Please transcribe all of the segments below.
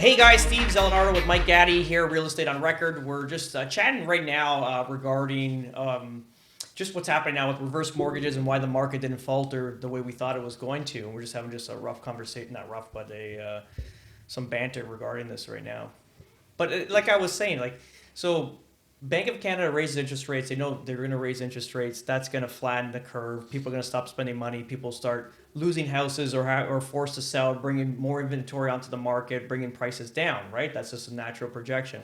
Hey guys, Steve Zelenardo with Mike Gaddy here, Real Estate on Record. We're just chatting right now regarding just what's happening now with reverse mortgages and why the market didn't falter the way we thought it was going to. And we're just having just a rough conversation, not rough, but some banter regarding this right now. But like I was saying, so Bank of Canada raises interest rates. They know they're going to raise interest rates. That's going to flatten the curve. People are going to stop spending money. People start losing houses or forced to sell, bringing more inventory onto the market, bringing prices down. Right? That's just a natural projection.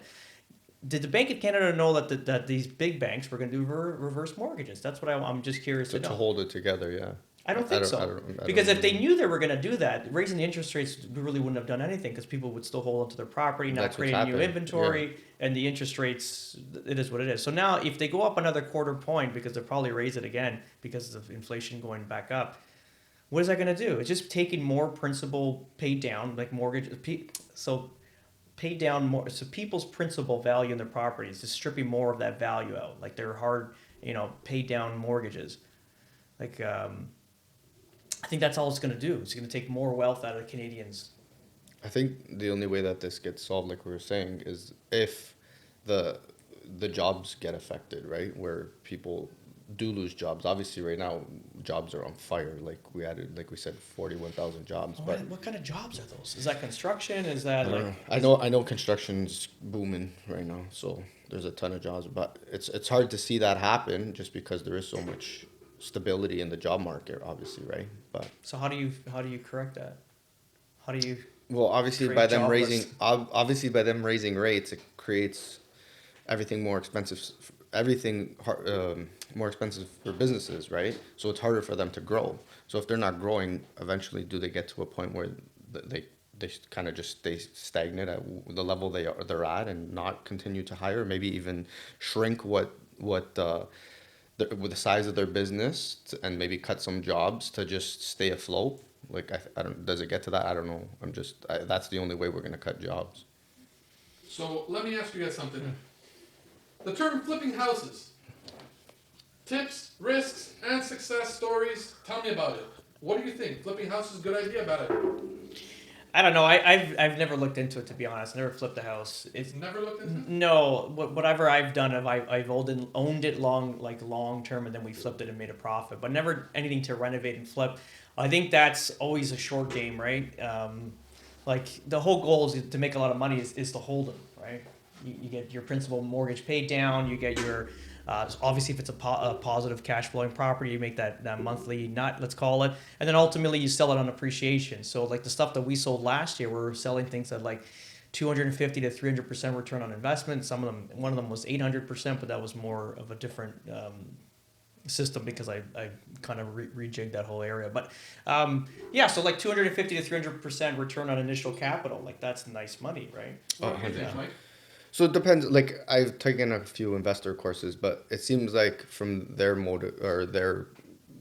Did the Bank of Canada know that these big banks were going to do reverse mortgages? That's what I'm just curious to know. To hold it together, yeah. I don't think so. Because if they knew they were going to do that, raising the interest rates really wouldn't have done anything because people would still hold onto their property, not creating new inventory, and the interest rates, it is what it is. So now if they go up another quarter point, because they'll probably raise it again because of inflation going back up, what is that going to do? It's just taking more principal paid down, like mortgage, so pay down more, so people's principal value in their properties, just stripping more of that value out, like their hard, paid down mortgages. I think that's all it's going to do. It's going to take more wealth out of the Canadians. I think the only way that this gets solved, like we were saying, is if the jobs get affected, right? Where people do lose jobs. Obviously, right now, jobs are on fire. Like we said, 41,000 jobs. But what kind of jobs are those? Is that construction? Is that I know construction's booming right now, so there's a ton of jobs. But it's hard to see that happen just because there is so much stability in the job market, obviously, right? But so how do you correct that? How do you? Well, obviously by them raising rates, it creates everything more expensive. More expensive for businesses, right? So it's harder for them to grow. So if they're not growing, eventually, do they get to a point where they kind of just stay stagnant at the level they're at and not continue to hire, maybe even shrink with the size of their business and maybe cut some jobs to just stay afloat? Like, I don't, does it get to that? I don't know. That's the only way we're going to cut jobs. So let me ask you guys something. The term flipping houses. Tips, risks, and success stories. Tell me about it. What do you think? Flipping houses, good idea, bad idea? I don't know. I've never looked into it, to be honest. Never flipped a house. It's never looked into it. No, whatever I've done, I've owned it long term, and then we flipped it and made a profit. But never anything to renovate and flip. I think that's always a short game, right? Like the whole goal is to make a lot of money is to hold them, right? You get your principal mortgage paid down. You get your obviously, if it's a positive cash flowing property, you make that monthly nut, let's call it, and then ultimately you sell it on appreciation. So like the stuff that we sold last year, we're selling things at like 250 to 300% return on investment. One of them was 800%, but that was more of a different system because I kind of rejigged that whole area. But so like 250 to 300% return on initial capital, like that's nice money, right? Mike? So it depends. Like, I've taken a few investor courses, but it seems like from their motive or their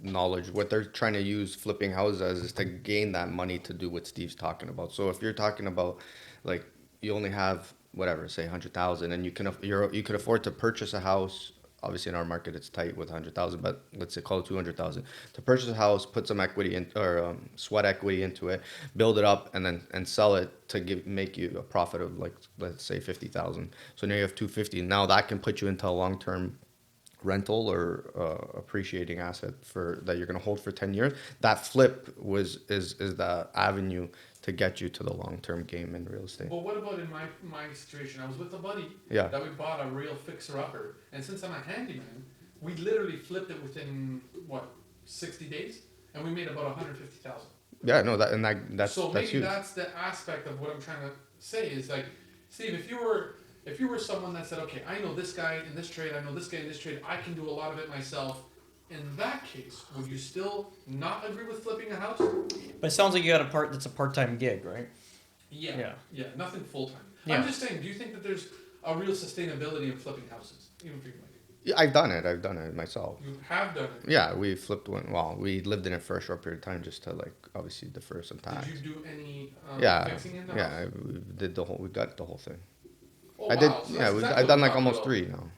knowledge, what they're trying to use flipping houses as is to gain that money to do what Steve's talking about. So if you're talking about, like, you only have whatever, say 100,000, and you could afford to purchase a house. Obviously, in our market, it's tight with 100,000, but let's say call it 200,000 to purchase a house, put some equity in or sweat equity into it, build it up, and sell it to make you a profit of, like, let's say 50,000. So now you have 250. Now that can put you into a long-term rental or appreciating asset that you're going to hold for 10 years. That flip is the avenue to get you to the long-term game in real estate. Well, what about in my situation? I was with a buddy that we bought a real fixer-upper. And since I'm a handyman, we literally flipped it within, 60 days? And we made about 150,000. Yeah, no, that's so that's maybe huge. that's the aspect of what I'm trying to say is, like, Steve, if you were someone that said, okay, I know this guy in this trade, I know this guy in this trade, I can do a lot of it myself. In that case, would you still not agree with flipping a house? But it sounds like you got that's a part-time gig, right? Yeah, nothing full-time. Yeah. I'm just saying, do you think that there's a real sustainability in flipping houses, even for you, Mike? Yeah, I've done it myself. You have done it? Yeah, we flipped one. Well, we lived in it for a short period of time just to, like, obviously defer some tax. Did you do any fixing in the house? Yeah, we did we got the whole thing. Oh, I did. wow. So Yeah, exactly I've done like what almost I'm 3 now.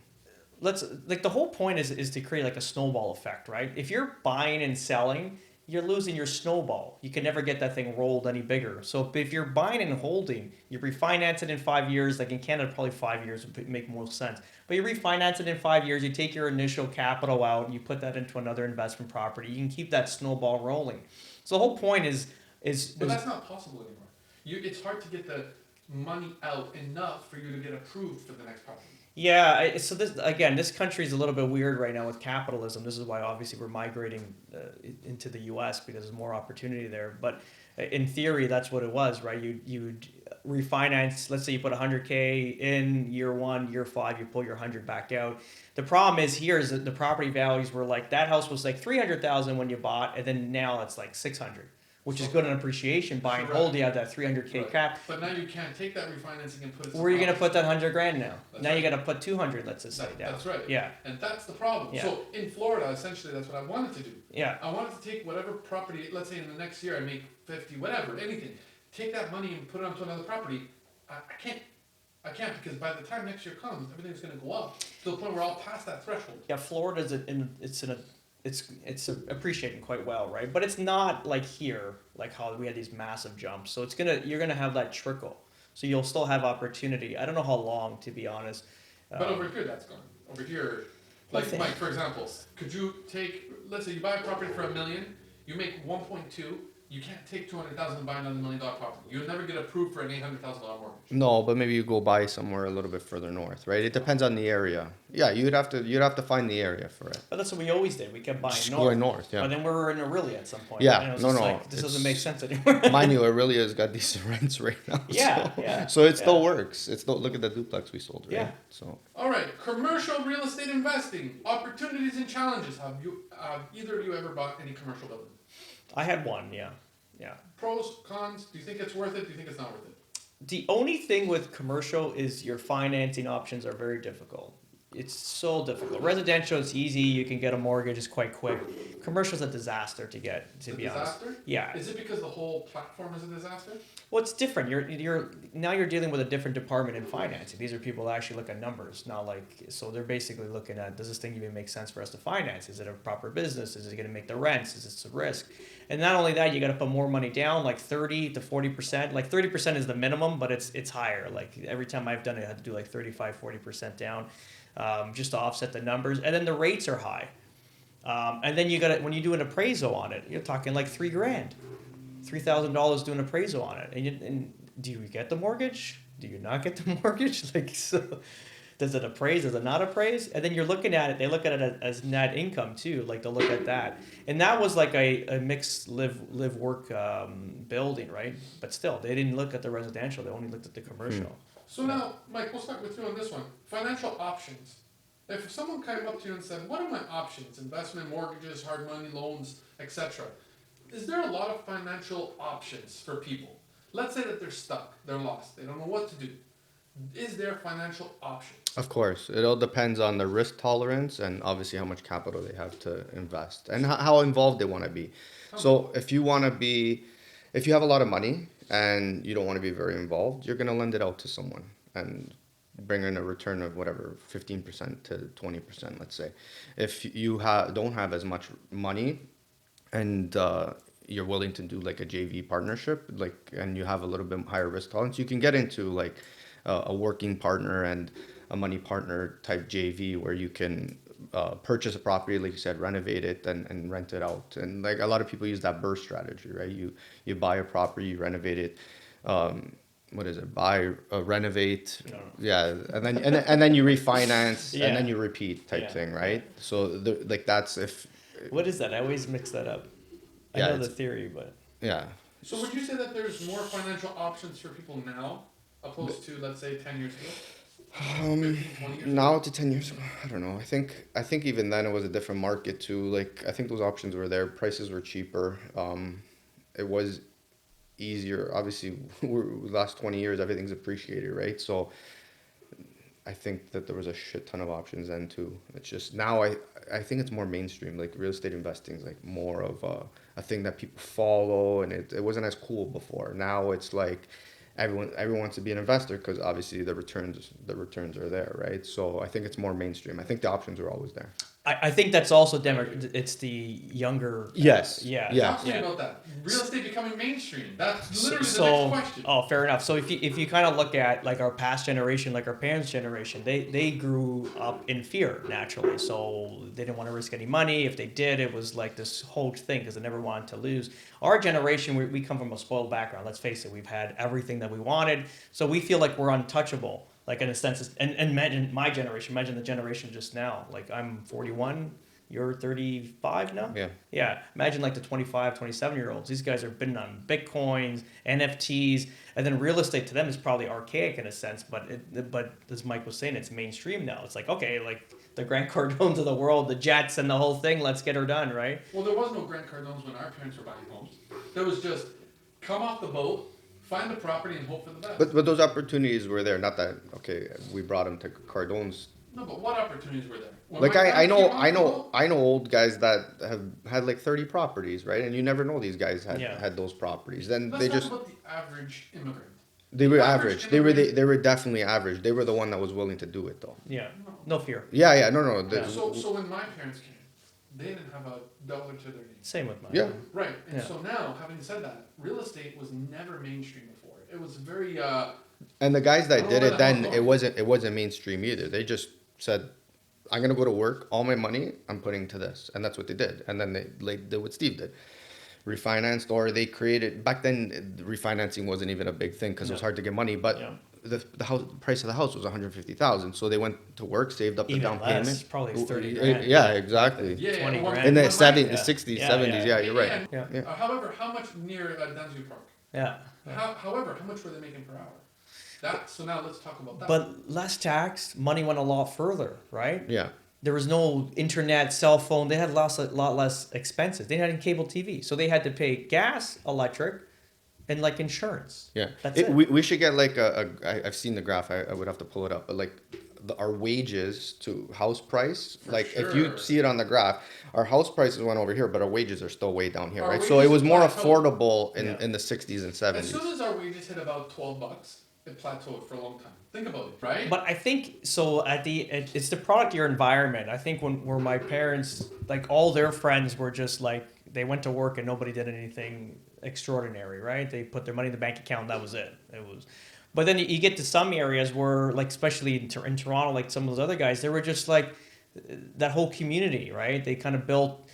The whole point is to create like a snowball effect, right? If you're buying and selling, you're losing your snowball. You can never get that thing rolled any bigger. So if you're buying and holding, you refinance it in 5 years. Like in Canada, probably 5 years would make more sense. But you refinance it in 5 years. You take your initial capital out, and you put that into another investment property. You can keep that snowball rolling. So the whole point But that's not possible anymore. It's hard to get the money out enough for you to get approved for the next property. yeah. So this country is a little bit weird right now with capitalism. This is why obviously we're migrating into the U.S. because there's more opportunity there. But in theory, that's what it was, right? You refinance. Let's say you put 100K in year one, year five, you pull your 100 back out. The problem is here is that the property values were like that house was like 300,000 when you bought, and then now it's like 600. Which is good on appreciation. Buy and Correct. hold, you have that 300K Right. cap. But now you can't take that refinancing and put it. Where are you gonna put that 100 grand now? That's Now you right. gotta put 200. Let's just say down. That's right. Yeah, And that's the problem. Yeah. So in Florida, essentially, that's what I wanted to do. yeah, I wanted to take whatever property, let's say in the next year I make 50, whatever, anything. Take that money and put it onto another property. I can't because by the time next year comes, everything's gonna go up to the point where I'll pass that threshold. yeah. Florida's it's appreciating quite well, right? But it's not like here, like how we had these massive jumps. So you're gonna have that trickle. So you'll still have opportunity. I don't know how long, to be honest. But over here, that's gone. Over here, I like think- Mike, for example, could you take, let's say you buy a property for $1 million, you make 1.2, you can't take 200,000 and buy another $1 million property. You'll never get approved for an $800,000 mortgage. No, but maybe you go buy somewhere a little bit further north, right? It depends on the area. Yeah, you'd have to find the area for it. But that's what we always did. We kept buying Just north. going north, yeah. But then we were in Aurelia at some point. Yeah, and it was no, just no, like, this doesn't it's- make sense anymore. Mind you, Aurelia's got decent rents right now. Yeah, so, yeah, So it still yeah. works. It still look at the duplex we sold, right? Yeah. So All right, commercial real estate investing, opportunities and challenges. Have either of you ever bought any commercial building? I had one, yeah. Yeah. Pros, cons, do you think it's worth it? Do you think it's not worth it? The only thing with commercial is your financing options are very difficult. It's so difficult. Residential is easy. You can get a mortgage. It's quite quick. Commercial is a disaster to get, to It's a be honest. disaster? Yeah. Is it because the whole platform is a disaster? Well, it's different. You're dealing with a different department in financing. These are people that actually look at numbers, not like, so they're basically looking at, does this thing even make sense for us to finance? Is it a proper business? Is it going to make the rents? Is it a risk? And not only that, you got to put more money down, like 30 to 40%. Like 30% is the minimum, but it's higher. Like every time I've done it, I had to do like 35, 40% down, just to offset the numbers. And then the rates are high. And then you got to, when you do an appraisal on it, you're talking like $3,000. $3,000 doing appraisal on it, and do you get the mortgage? Do you not get the mortgage? Like, so does it appraise? Does it not appraise? And then you're looking at it. They look at it as net income too. Like they'll look at that, and that was like a mixed live work building, right? But still, they didn't look at the residential. They only looked at the commercial. So now, Mike, we'll start with you on this one. Financial options. If someone came up to you and said, what are my options? Investment, mortgages, hard money, loans, etc. Is there a lot of financial options for people? Let's say that they're stuck, they're lost, they don't know what to do. Is there financial options? of course, it all depends on the risk tolerance and obviously how much capital they have to invest and how involved they want to be. So if you have a lot of money and you don't want to be very involved, you're going to lend it out to someone and bring in a return of whatever 15% to 20%, let's say. If you don't have as much money and you're willing to do like a JV partnership, and you have a little bit higher risk tolerance, you can get into like a working partner and a money partner type JV where you can purchase a property, like you said, renovate it and rent it out. And like a lot of people use that burst strategy, right? You buy a property, you renovate it. What is it? Buy, renovate, No. yeah, and then you refinance, Yeah. and then you repeat type Yeah. thing, right? So like that's if What is that? I always mix that up. I Yeah, know the it's- theory, but yeah. So would you say that there's more financial options for people now opposed to, let's say, 10 years ago? 15, 20 years ago? Now to 10 years ago, I don't know. I think even then it was a different market too. Like I think those options were there. Prices were cheaper. It was easier. Obviously, the last 20 years, everything's appreciated, right? So I think that there was a shit ton of options then too. It's just now I think it's more mainstream. Like real estate investing is like more of a thing that people follow, and it wasn't as cool before. Now it's like everyone wants to be an investor because obviously the returns are there, right? So I think it's more mainstream. I think the options are always there. I think that's also it's the younger. Yes. Yeah. Yeah. Talk to me about that. Real estate becoming mainstream. That's So, literally the so next question. oh, fair enough. So if you kind of look at like our past generation, like our parents' generation, they grew up in fear naturally. So they didn't want to risk any money. If they did, it was like this whole thing because they never wanted to lose. Our generation, we come from a spoiled background. Let's face it, we've had everything that we wanted, so we feel like we're untouchable. Like in a sense, and imagine my generation. Imagine the generation just now. Like I'm 41. You're 35 now? Yeah. Yeah. Imagine like the 25, 27-year-olds. These guys are bidding on Bitcoins, NFTs, and then real estate to them is probably archaic in a sense, but as Mike was saying, it's mainstream now. It's like, okay, like the Grant Cardones of the world, the Jets and the whole thing, let's get her done, right? Well, there was no Grant Cardones when our parents were buying homes. There was just come off the boat, find the property, and hope for the best. But those opportunities were there. Not that okay. We brought him to Cardone's. No, but what opportunities were there? When Like my I parents know came off I the know boat, I know old guys that have had like 30 properties, right? And you never know these guys Yeah. had those properties. Then let's they talk just about the average immigrant. they were average average. They were immigrant- they were definitely average. They were the one that was willing to do it though. Yeah. No. No fear. Yeah, no. Yeah. So when my parents came, they didn't have a dollar to their name. Same with mine. Yeah. Right, and Yeah. so now, having said that, real estate was never mainstream before. It was very, And the guys I that don't did know it where the then hell's it wasn't mainstream either. They just said, "I'm gonna go to work. All my money I'm putting to this," and that's what they did. And then they like did what Steve did, refinanced, or they created. Back then, refinancing wasn't even a big thing because it was No. hard to get money. But Yeah. the house price of the house was 150,000, so they went to work, saved up the Even down less, payment. probably Ooh, 30 yeah, grand. Yeah, exactly. yeah, 20 when- grand. In the when 70s, Yeah. 60s, Yeah, 70s, yeah. you're right. Yeah. Yeah. However, how much near Dansview Park? Yeah. However, how much were they making per hour? So now let's talk about that. But less tax, money went a lot further, right? Yeah. There was no internet, cell phone. They had a lot less expenses. They had cable TV, so they had to pay gas, electric, and like insurance. Yeah, That's it. We should get like I've seen the graph. I would have to pull it up, but like our wages to house price, For like if you sure. see it on the graph, our house prices went over here, but our wages are still way down here, Our right? So wages it was more plateaued. affordable Yeah. in the 60s and as 70s. soon as our wages hit about $12, it plateaued for a long time. Think about it, right? But I think so. It's the product of your environment. I think where my parents, like all their friends were just like they went to work and nobody did anything extraordinary, right? They put their money in the bank account. And that was it. It was. But then you get to some areas where, like especially in Toronto, like some of those other guys, they were just like that whole community, right? They kind of built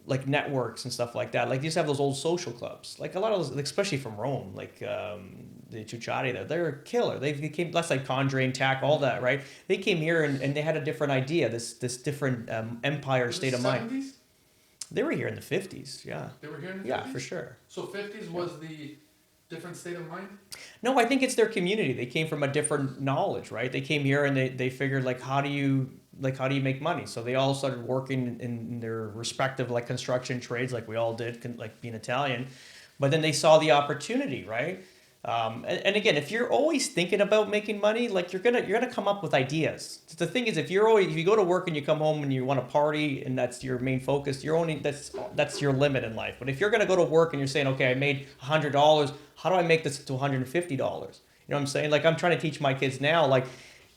like networks and stuff like that. Like they used to have those old social clubs, like a lot of those, especially from Rome, like the Chuchati there. They're killer. They came, that's like Conjuring, Tack, all that, right? They came here and they had a different idea, this different empire In state the of mind. 70s? They were here in the 50s, yeah. They were here in the 50s? Yeah, for sure. So 50s was the different state of mind? No, I think it's their community. They came from a different knowledge, right? They came here and they figured like how do you make money? So they all started working in their respective like construction trades, like we all did, like being Italian. But then they saw the opportunity, right? And again, if you're always thinking about making money, like you're gonna come up with ideas. The thing is, if you go to work and you come home and you want to party and that's your main focus, that's your limit in life. But if you're gonna go to work and you're saying, okay, I made $100, how do I make this to $150? You know what I'm saying? Like I'm trying to teach my kids now, like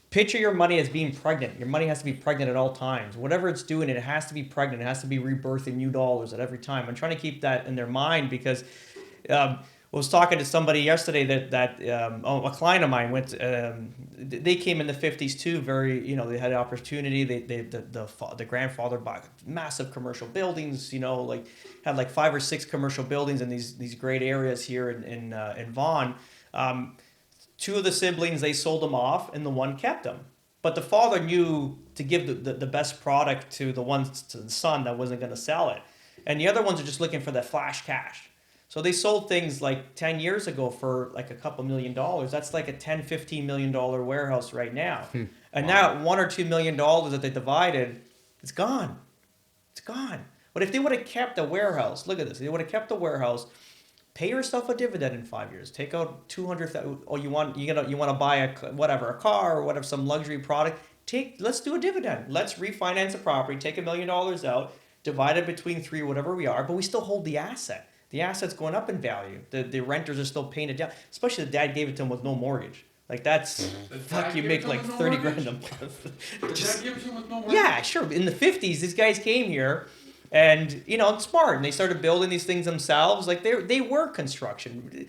picture your money as being pregnant. Your money has to be pregnant at all times. Whatever it's doing, it has to be pregnant. It has to be rebirthing new dollars at every time. I'm trying to keep that in their mind because. I was talking to somebody yesterday that a client of mine went. They came in the 50s too. Very, they had an opportunity. The grandfather bought massive commercial buildings. Like had like 5 or 6 commercial buildings in these great areas here in Vaughan. 2 of the siblings, they sold them off, and the one kept them. But the father knew to give the best product to the son that wasn't going to sell it, and the other ones are just looking for that flash cash. So they sold things like 10 years ago for like a couple $1 million. That's like a $10-15 million warehouse right now. And now $1 or $2 million that they divided, it's gone. It's gone. But if they would have kept the warehouse, look at this. They would have kept the warehouse, pay yourself a dividend in 5 years. Take out 200,000. Oh, you want to buy a car or whatever, some luxury product. Let's do a dividend. Let's refinance a property. Take $1 million out, divide it between 3, whatever we are, but we still hold the asset. The asset's going up in value. The renters are still paying it down. Especially the dad gave it to him with no mortgage. Like that's Does fuck. that You give make them like with no 30 grand a mortgage? month. Does Just- that give it to them with no mortgage? yeah, sure. In the 50s, these guys came here, and it's smart, and they started building these things themselves. Like they were construction.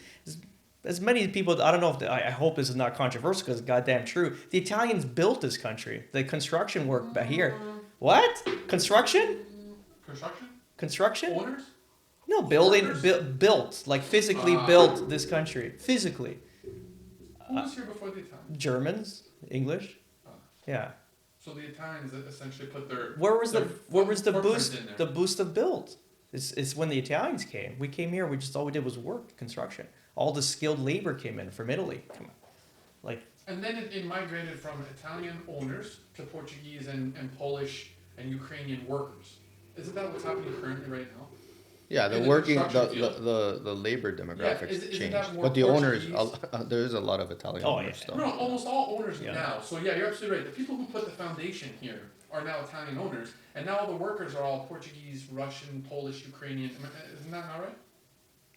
As many people, I don't know if I hope this is not controversial because it's goddamn true. The Italians built this country. The construction work back here. What? Construction? Construction? Construction? Owners? No, building, Workers? built, like physically Ah. built this country. Physically. Who was here before the Italians? Germans, English. Ah. Yeah. So the Italians essentially put their Where was their the footprint boost? in there. The boost of build. It's when the Italians came. We came here. We just all we did was work, construction. All the skilled labor came in from Italy. Come on, like And then it migrated from Italian owners to Portuguese and Polish and Ukrainian workers. Isn't that what's happening currently right now? Yeah, In the working, construction field. the labor demographics isn't changed, that more but the owners, Portuguese? there is a lot of Italian Oh, owners yeah. still. No, almost all owners Yeah. now. So yeah, you're absolutely right. The people who put the foundation here are now Italian owners, and now all the workers are all Portuguese, Russian, Polish, Ukrainian. Isn't that not right?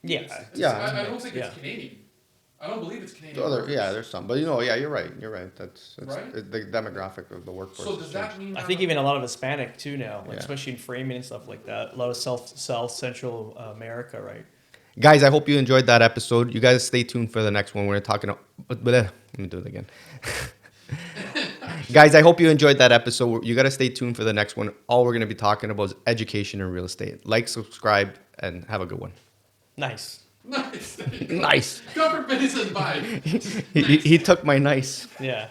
yeah, Yeah. I don't think Yeah. it's Canadian. I don't believe it's Canadian. The other, workers. yeah, there's some, but yeah, you're right. You're right. That's Right? the demographic of the workforce. So has does that changed. mean? I now think that- even a lot of Hispanic too now, like Yeah. especially in framing and stuff like that. A lot of South Central America, right? Guys, I hope you enjoyed that episode. You guys stay tuned for the next one. We're talking. Let me do it again. Guys, I hope you enjoyed that episode. You got to stay tuned for the next one. All we're going to be talking about is education and real estate. Like, subscribe, and have a good one. Nice. Nice. Nice. Government isn't buying. He took my nice. Yeah.